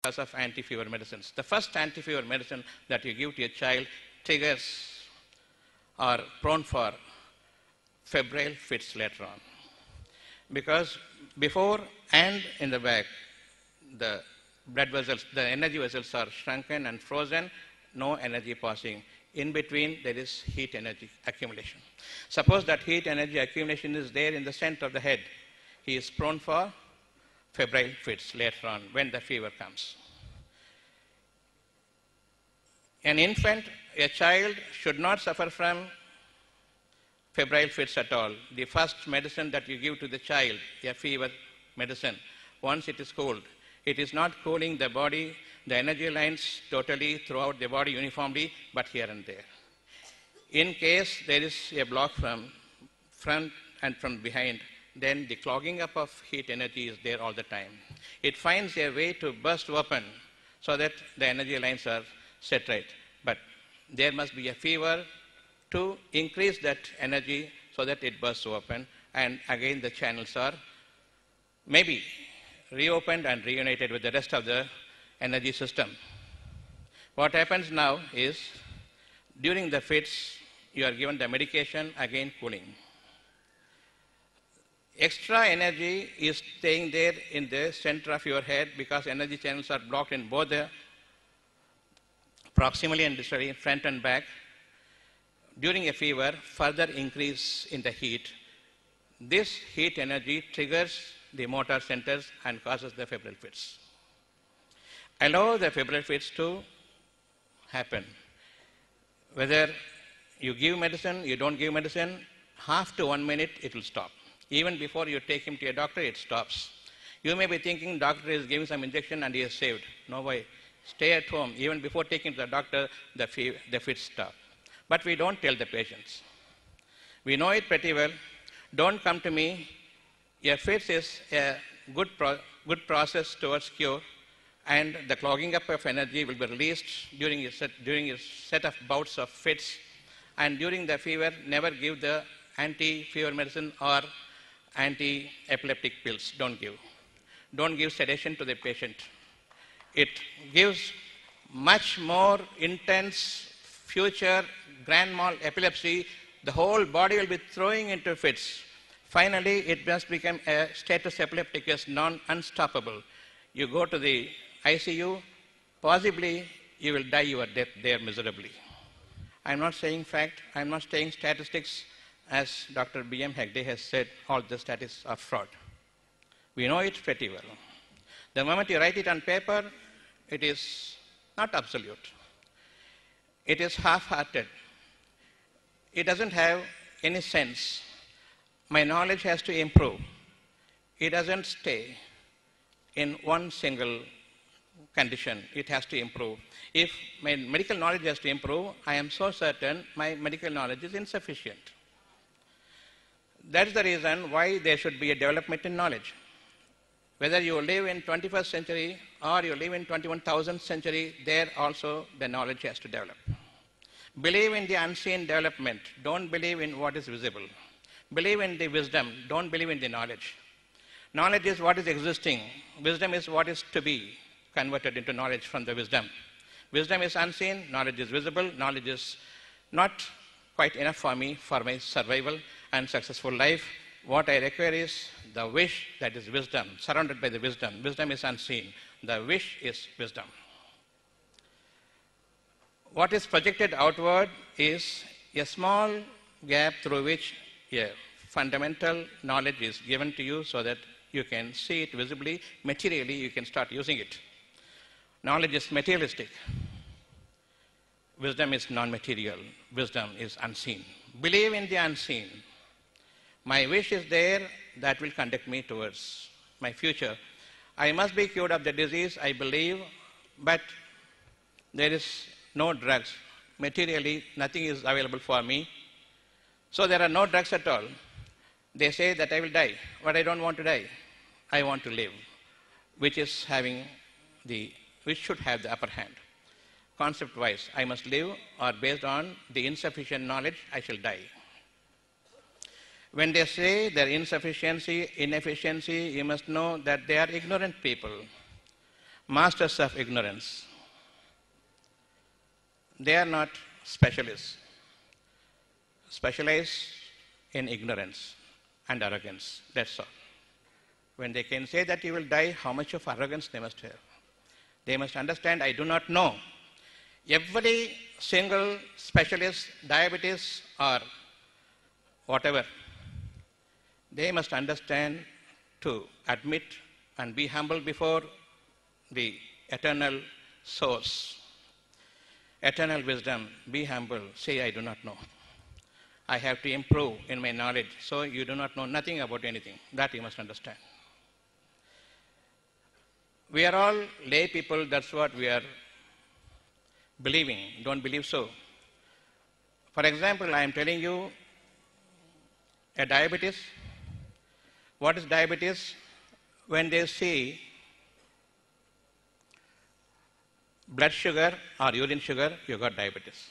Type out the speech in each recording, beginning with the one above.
because of anti-fever medicines. The first anti-fever medicine that you give to a child triggers or prone for febrile fits later on. Because before and in the back, the blood vessels, the energy vessels are shrunken and frozen, no energy passing. In between, there is heat energy accumulation. Suppose that heat energy accumulation is there in the center of the head. He is prone for febrile fits later on when the fever comes. An infant, a child, should not suffer from febrile fits at all. The first medicine that you give to the child, a fever medicine, once it is cooled, it is not cooling the body, the energy lines totally throughout the body uniformly, but here and there. In case there is a block from front and from behind, then the clogging up of heat energy is there all the time. It finds a way to burst open so that the energy lines are set right. But there must be a fever to increase that energy so that it bursts open, and again the channels are maybe reopened and reunited with the rest of the energy system. What happens now is, during the fits, you are given the medication, again cooling. Extra energy is staying there in the center of your head because energy channels are blocked in both the proximally and distally, front and back. During a fever, further increase in the heat. This heat energy triggers the motor centers and causes the febrile fits. Allow the febrile fits to happen. Whether you give medicine, you don't give medicine, half to 1 minute it will stop. Even before you take him to a doctor, it stops. You may be thinking doctor is giving some injection and he is saved. No way. Stay at home. Even before taking to the doctor, the fits stop. But we don't tell the patients. We know it pretty well. Don't come to me. A fits is a good process towards cure, and the clogging up of energy will be released during a set of bouts of fits. And during the fever, never give the anti-fever medicine or anti-epileptic pills. Don't give. Don't give sedation to the patient. It gives much more intense future grand mal epilepsy. The whole body will be throwing into fits. Finally, it must become a status epilepticus, non-unstoppable. You go to the ICU, possibly you will die your death there miserably. I'm not saying fact, I'm not saying statistics. As Dr. B.M. Hegde has said, all the statistics are fraud. We know it pretty well. The moment you write it on paper, it is not absolute. It is half-hearted. It doesn't have any sense. My knowledge has to improve. It doesn't stay in one single condition. It has to improve. If my medical knowledge has to improve, I am so certain my medical knowledge is insufficient. That's the reason why there should be a development in knowledge. Whether you live in 21st century or you live in 21,000th century, there also the knowledge has to develop. Believe in the unseen development. Don't believe in what is visible. Believe in the wisdom. Don't believe in the knowledge. Knowledge is what is existing. Wisdom is what is to be converted into knowledge from the wisdom. Wisdom is unseen. Knowledge is visible. Knowledge is not quite enough for me for my survival and successful life. What I require is the wish that is wisdom, surrounded by the wisdom. Wisdom is unseen. The wish is wisdom. What is projected outward is a small gap through which a fundamental knowledge is given to you so that you can see it visibly. Materially, you can start using it. Knowledge is materialistic. Wisdom is non-material. Wisdom is unseen. Believe in the unseen. My wish is there, that will conduct me towards my future. I must be cured of the disease, I believe, but there is no drugs. Materially, nothing is available for me. So there are no drugs at all. They say that I will die, but I don't want to die. I want to live, which should have the upper hand. Concept-wise, I must live, or based on the insufficient knowledge, I shall die. When they say their insufficiency, inefficiency, you must know that they are ignorant people. masters of ignorance. They are not specialists. Specialize in ignorance and arrogance. That's all. When they can say that you will die, how much of arrogance they must have? They must understand, I do not know. Every single specialist, diabetes or whatever, they must understand to admit and be humble before the eternal source. Eternal wisdom, be humble, say I do not know. I have to improve in my knowledge, so you do not know nothing about anything. That you must understand. We are all lay people, that's what we are believing. Don't believe so. For example, I am telling you a diabetes. What is diabetes? When they see blood sugar or urine sugar, you got diabetes.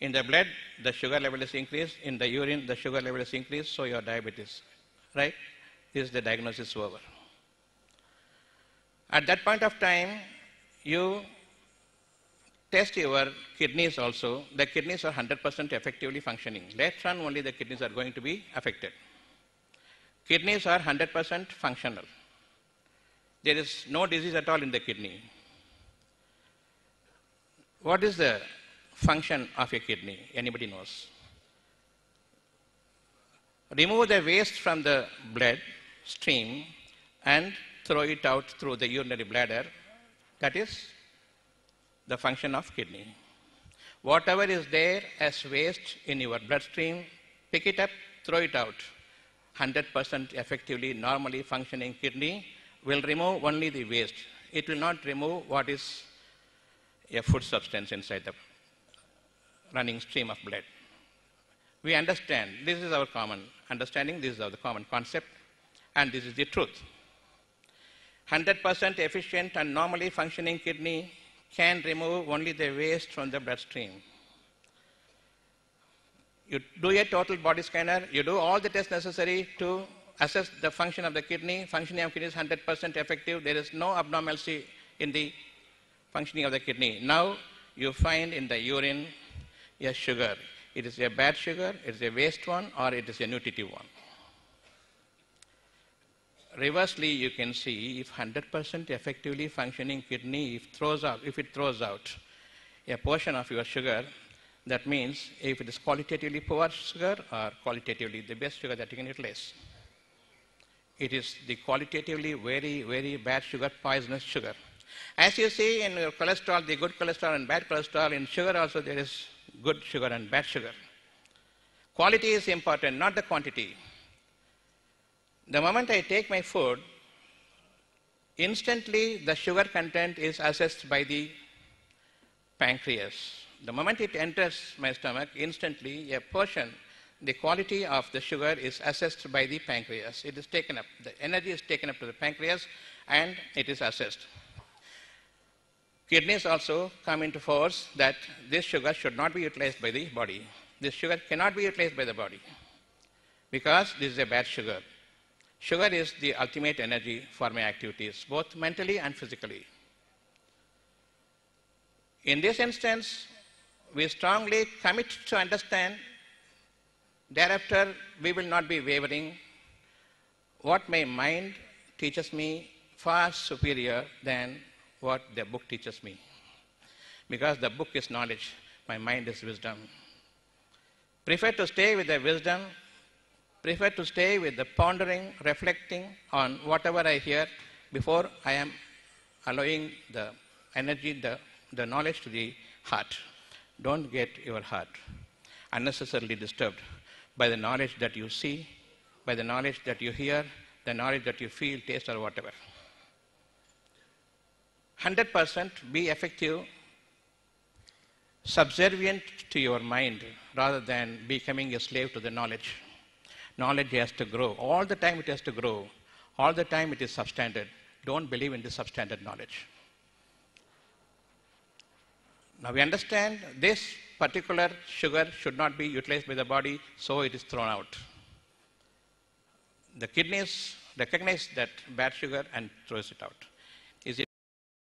In the blood, the sugar level is increased. In the urine, the sugar level is increased, so you have diabetes. Right? This is the diagnosis over. At that point of time, you test your kidneys also. The kidneys are 100% effectively functioning. Later on, only the kidneys are going to be affected. Kidneys are 100% functional. There is no disease at all in the kidney. What is the function of a kidney? Anybody knows? Remove the waste from the blood stream and throw it out through the urinary bladder. That is the function of kidney. Whatever is there as waste in your bloodstream, pick it up, throw it out. 100% effectively, normally functioning kidney will remove only the waste. It will not remove what is a food substance inside the running stream of blood. We understand, this is our common understanding, this is our common concept, and this is the truth. 100% efficient and normally functioning kidney can remove only the waste from the bloodstream. You do a total body scanner, you do all the tests necessary to assess the function of the kidney. Functioning of kidney is 100% effective. There is no abnormality in the functioning of the kidney. Now you find in the urine a sugar. It is a bad sugar, it is a waste one, or it is a nutritive one. Reversely, you can see if 100% effectively functioning kidney, if it throws out a portion of your sugar, that means if it is qualitatively poor sugar or qualitatively the best sugar that you can utilize. It is the qualitatively very, very bad sugar, poisonous sugar. As you see in your cholesterol, the good cholesterol and bad cholesterol, in sugar also there is good sugar and bad sugar. Quality is important, not the quantity. The moment I take my food, instantly the sugar content is assessed by the pancreas. The moment it enters my stomach, instantly a portion, the quality of the sugar is assessed by the pancreas. It is taken up, the energy is taken up to the pancreas and it is assessed. Kidneys also come into force that this sugar should not be utilized by the body. This sugar cannot be utilized by the body because this is a bad sugar. Sugar is the ultimate energy for my activities, both mentally and physically. In this instance, we strongly commit to understand. Thereafter, we will not be wavering. What my mind teaches me far superior than what the book teaches me. Because the book is knowledge, my mind is wisdom. Prefer to stay with the wisdom, prefer to stay with the pondering, reflecting on whatever I hear before I am allowing the energy, the knowledge to the heart. Don't get your heart unnecessarily disturbed by the knowledge that you see, by the knowledge that you hear, the knowledge that you feel, taste, or whatever. 100% be effective, subservient to your mind rather than becoming a slave to the knowledge. Knowledge has to grow. All the time it has to grow. All the time it is substandard. Don't believe in the substandard knowledge. Now we understand this particular sugar should not be utilized by the body, so it is thrown out. The kidneys recognize that bad sugar and throws it out.